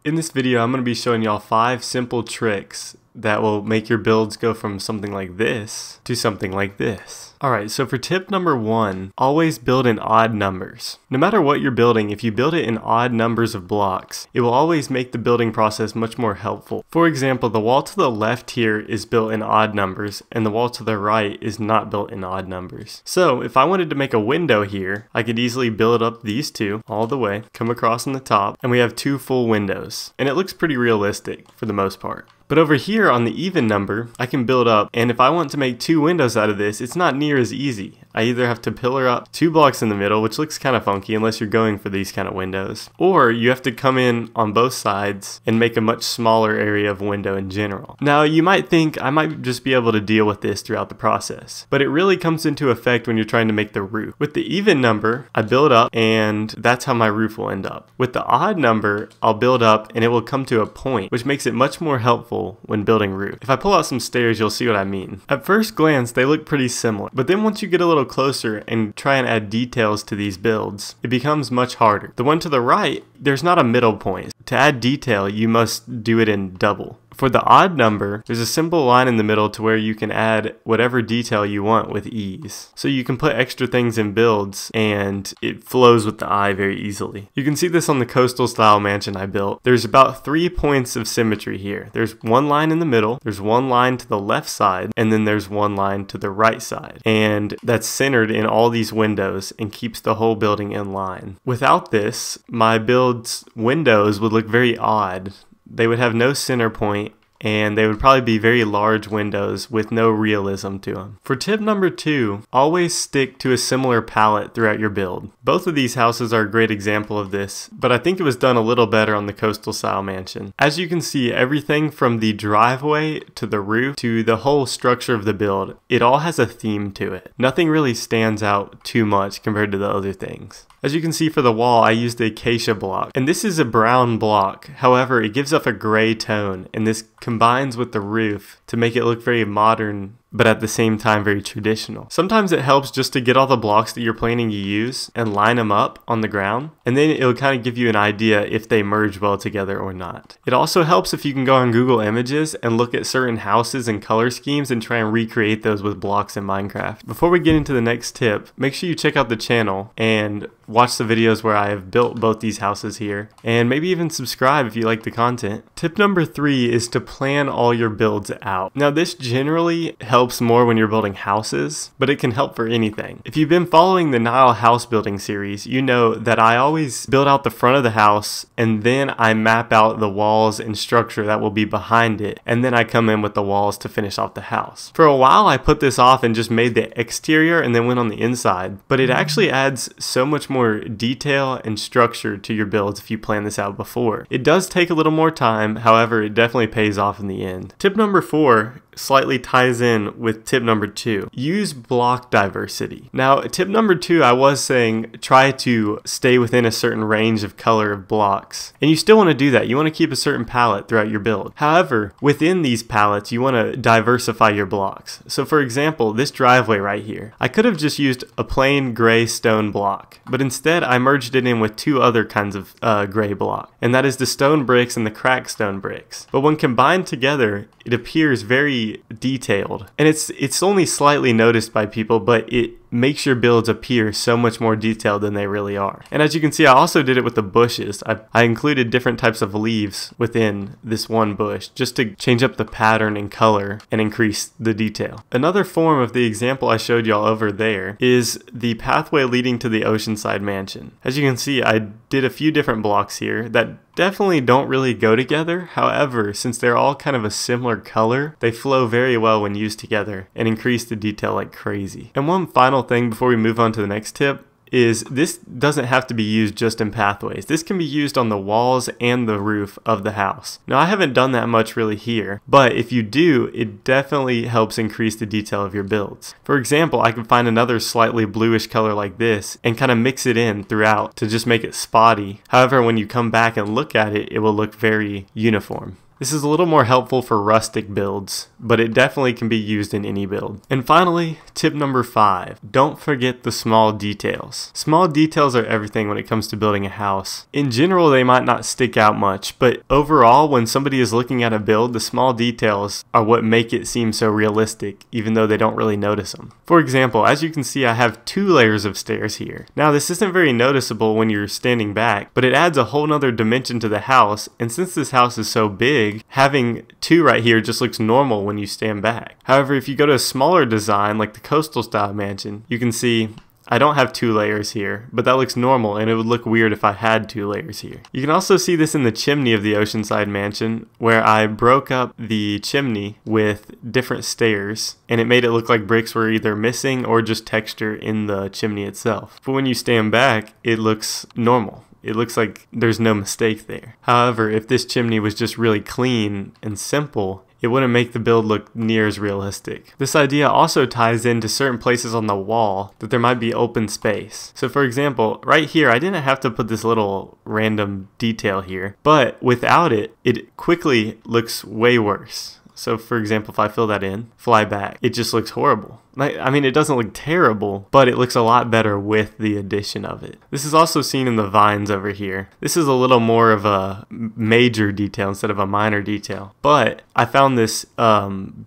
In this video, I'm going to be showing y'all 5 simple tricks that will make your builds go from something like this to something like this. Alright, so for tip number 1, always build in odd numbers. No matter what you're building, if you build it in odd numbers of blocks, it will always make the building process much more helpful. For example, the wall to the left here is built in odd numbers, and the wall to the right is not built in odd numbers. So if I wanted to make a window here, I could easily build up these two all the way, come across on the top, and we have 2 full windows. And it looks pretty realistic for the most part. But over here on the even number, I can build up, and if I want to make 2 windows out of this, it's not near as easy. I either have to pillar up 2 blocks in the middle, which looks kind of funky unless you're going for these kind of windows, or you have to come in on both sides and make a much smaller area of window in general. Now you might think I might just be able to deal with this throughout the process, but it really comes into effect when you're trying to make the roof. With the even number, I build up, and that's how my roof will end up. With the odd number, I'll build up and it will come to a point, which makes it much more helpful when building roof. If I pull out some stairs, you'll see what I mean. At first glance, they look pretty similar, but then once you get a little closer and try and add details to these builds, it becomes much harder. The one to the right, there's not a middle point. To add detail, you must do it in double. For the odd number, there's a simple line in the middle to where you can add whatever detail you want with ease. So you can put extra things in builds and it flows with the eye very easily. You can see this on the coastal style mansion I built. There's about 3 points of symmetry here. There's one line in the middle, there's one line to the left side, and then there's one line to the right side. And that's centered in all these windows and keeps the whole building in line. Without this, my build's windows would look very odd. They would have no center point, and they would probably be very large windows with no realism to them. For tip number 2, always stick to a similar palette throughout your build. Both of these houses are a great example of this, but I think it was done a little better on the coastal style mansion. As you can see, everything from the driveway to the roof to the whole structure of the build, it all has a theme to it. Nothing really stands out too much compared to the other things. As you can see for the wall, I used the acacia block, and this is a brown block. However, it gives off a gray tone, and this combines with the roof to make it look very modern, but at the same time very traditional. Sometimes it helps just to get all the blocks that you're planning to use and line them up on the ground, and then it'll kind of give you an idea if they merge well together or not. It also helps if you can go on Google Images and look at certain houses and color schemes and try and recreate those with blocks in Minecraft. Before we get into the next tip, make sure you check out the channel and watch the videos where I have built both these houses here, and maybe even subscribe if you like the content. Tip number 3 is to plan all your builds out. Now this generally helps more when you're building houses, but it can help for anything. If you've been following the Nile house building series, you know that I always build out the front of the house and then I map out the walls and structure that will be behind it, and then I come in with the walls to finish off the house. For a while I put this off and just made the exterior and then went on the inside, but it actually adds so much more detail and structure to your builds if you plan this out before. It does take a little more time, however it definitely pays off in the end. Tip number 4 slightly ties in with tip number 2. Use block diversity. Now tip number 2, I was saying try to stay within a certain range of color of blocks, and you still want to do that. You want to keep a certain palette throughout your build. However, within these palettes you want to diversify your blocks. So for example, this driveway right here, I could have just used a plain gray stone block, but instead I merged it in with 2 other kinds of gray block, and that is the stone bricks and the cracked stone bricks. But when combined together, it appears very detailed, and it's only slightly noticed by people, but it makes your builds appear so much more detailed than they really are. And as you can see, I also did it with the bushes. I included different types of leaves within this one bush just to change up the pattern and color and increase the detail. Another form of the example I showed y'all over there is the pathway leading to the oceanside mansion. As you can see, I did a few different blocks here that definitely don't really go together. However, since they're all kind of a similar color, they flow very well when used together and increase the detail like crazy. And one final thing before we move on to the next tip is this doesn't have to be used just in pathways. This can be used on the walls and the roof of the house. Now I haven't done that much really here, but if you do, it definitely helps increase the detail of your builds. For example, I can find another slightly bluish color like this and kind of mix it in throughout to just make it spotty. However, when you come back and look at it, it will look very uniform. This is a little more helpful for rustic builds, but it definitely can be used in any build. And finally, tip number 5, don't forget the small details. Small details are everything when it comes to building a house. In general, they might not stick out much, but overall, when somebody is looking at a build, the small details are what make it seem so realistic, even though they don't really notice them. For example, as you can see, I have 2 layers of stairs here. Now, this isn't very noticeable when you're standing back, but it adds a whole nother dimension to the house, and since this house is so big, having 2 right here just looks normal when you stand back. However, if you go to a smaller design like the coastal style mansion, you can see I don't have 2 layers here, but that looks normal, and it would look weird if I had 2 layers here. You can also see this in the chimney of the oceanside mansion, where I broke up the chimney with different stairs, and it made it look like bricks were either missing or just texture in the chimney itself. But when you stand back, it looks normal. It looks like there's no mistake there. However, if this chimney was just really clean and simple, it wouldn't make the build look near as realistic. This idea also ties into certain places on the wall that there might be open space. So for example, right here, I didn't have to put this little random detail here, but without it, it quickly looks way worse. So for example, if I fill that in, fly back, it just looks horrible. I mean, it doesn't look terrible, but it looks a lot better with the addition of it. This is also seen in the vines over here. This is a little more of a major detail instead of a minor detail. But I found this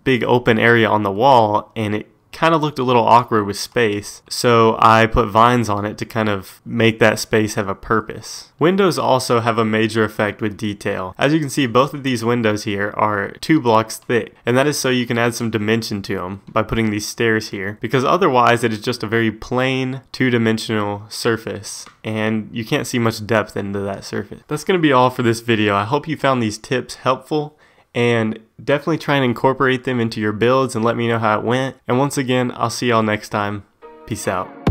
big open area on the wall, and it kind of looked a little awkward with space, so I put vines on it to kind of make that space have a purpose. Windows also have a major effect with detail. As you can see, both of these windows here are 2 blocks thick, and that is so you can add some dimension to them by putting these stairs here, because otherwise it is just a very plain 2-dimensional surface, and you can't see much depth into that surface. That's going to be all for this video. I hope you found these tips helpful, and definitely try and incorporate them into your builds and let me know how it went. And once again, I'll see y'all next time. Peace out.